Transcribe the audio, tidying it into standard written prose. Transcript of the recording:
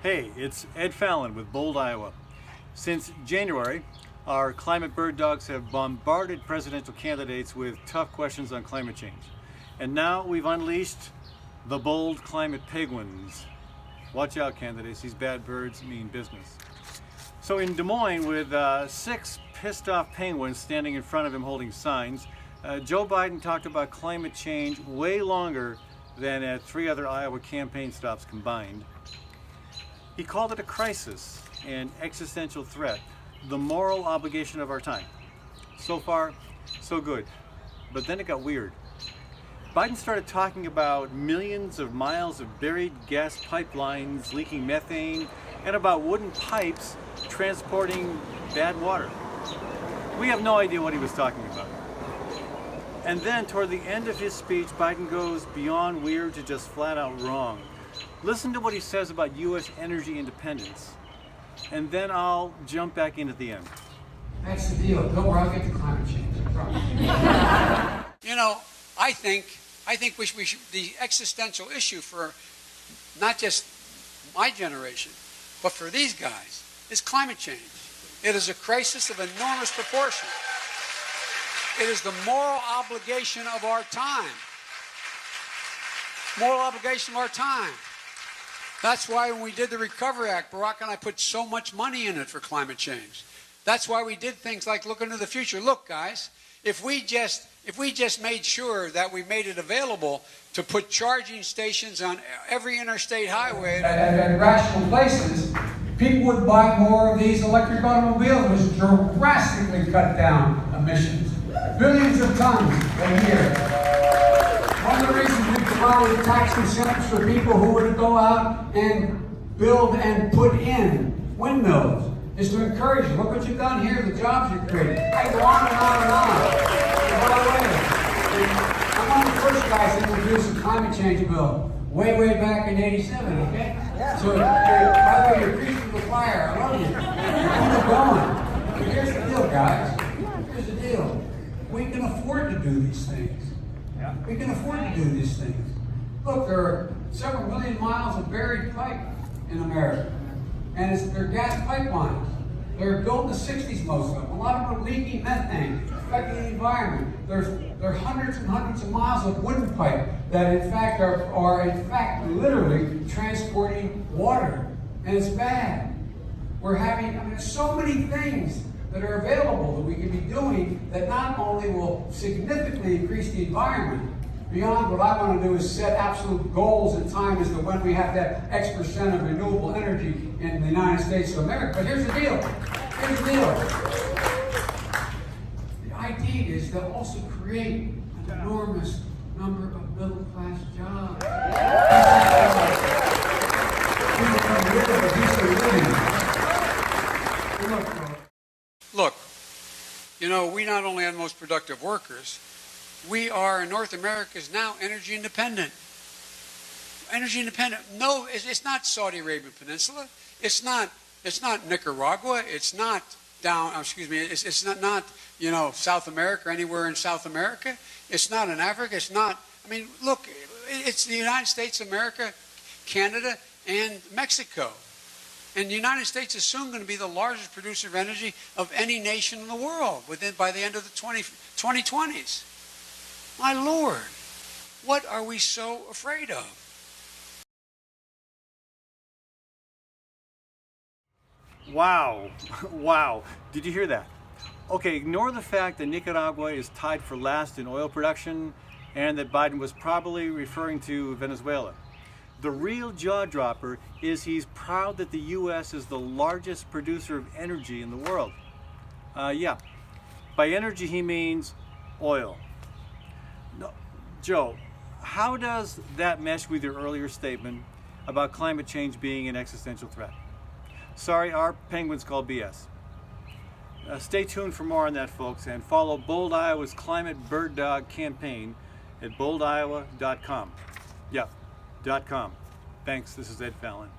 Hey, it's Ed Fallon with Bold, Iowa. Since January, our climate bird dogs have bombarded presidential candidates with tough questions on climate change. And now we've unleashed the bold climate penguins. Watch out, candidates, these bad birds mean business. So in Des Moines, with 6 pissed off penguins standing in front of him holding signs, Joe Biden talked about climate change way longer than at 3 other Iowa campaign stops combined. He called it a crisis, an existential threat, the moral obligation of our time. So far, so good. But then it got weird. Biden started talking about millions of miles of buried gas pipelines leaking methane and about wooden pipes transporting bad water. We have no idea what he was talking about. And then toward the end of his speech, Biden goes beyond weird to just flat out wrong. Listen to what he says about U.S. energy independence, and then I'll jump back in at the end. That's the deal. Don't worry, I'll get to climate change. I promise. You know, I think we should, the existential issue for not just my generation, but for these guys, is climate change. It is a crisis of enormous proportion. It is the moral obligation of our time. Moral obligation of our time. That's why when we did the Recovery Act, Barack and I put so much money in it for climate change. That's why we did things like look into the future. Look, guys, if we just made sure that we made it available to put charging stations on every interstate highway At rational places, people would buy more of these electric automobiles, which drastically cut down emissions. Billions of tons a year. One of the reasons we provided tax incentives for people who were to go out and build and put in windmills is to encourage them. Look what you've done here, the jobs you've created. I go on and on and on. And by the way, I'm one of the first guys to introduce a climate change bill way back in '87, okay? So, by the way, you're preaching the fire. I love you. Keep it going. But here's the deal, guys. Here's the deal. We can afford to do these things. We can afford to do these things. Look, there are several million miles of buried pipe in America. And they're gas pipelines. They're built in the 60s, most of them. A lot of them are leaking methane, affecting the environment. There are hundreds and hundreds of miles of wooden pipe that in fact are literally transporting water. And it's bad. There's so many things that are available that we can be doing that not only will significantly increase the environment, beyond what I want to do is set absolute goals in time as to when we have that X% of renewable energy in the United States of America. But here's the deal. Here's the deal. The idea is to also create an enormous number of middle-class jobs. People can live a decent living. Look, you know, we not only are the most productive workers, we are, in North America, is now energy independent. Energy independent. No, it's not Saudi Arabian Peninsula. It's not Nicaragua. It's not it's not you know, South America or anywhere in South America. It's not in Africa. It's not, I mean, look, it's the United States of America, Canada, and Mexico. And the United States is soon going to be the largest producer of energy of any nation in the world by the end of the 2020s. My Lord, what are we so afraid of? Wow, wow, did you hear that? Okay, ignore the fact that Nicaragua is tied for last in oil production and that Biden was probably referring to Venezuela. The real jaw-dropper is he's proud that the U.S. is the largest producer of energy in the world. Yeah, by energy he means oil. No, Joe, how does that mesh with your earlier statement about climate change being an existential threat? Sorry, our penguins call BS. Stay tuned for more on that, folks, and follow Bold Iowa's Climate Bird Dog campaign at boldiowa.com. Yeah. .com. Thanks, this is Ed Fallon.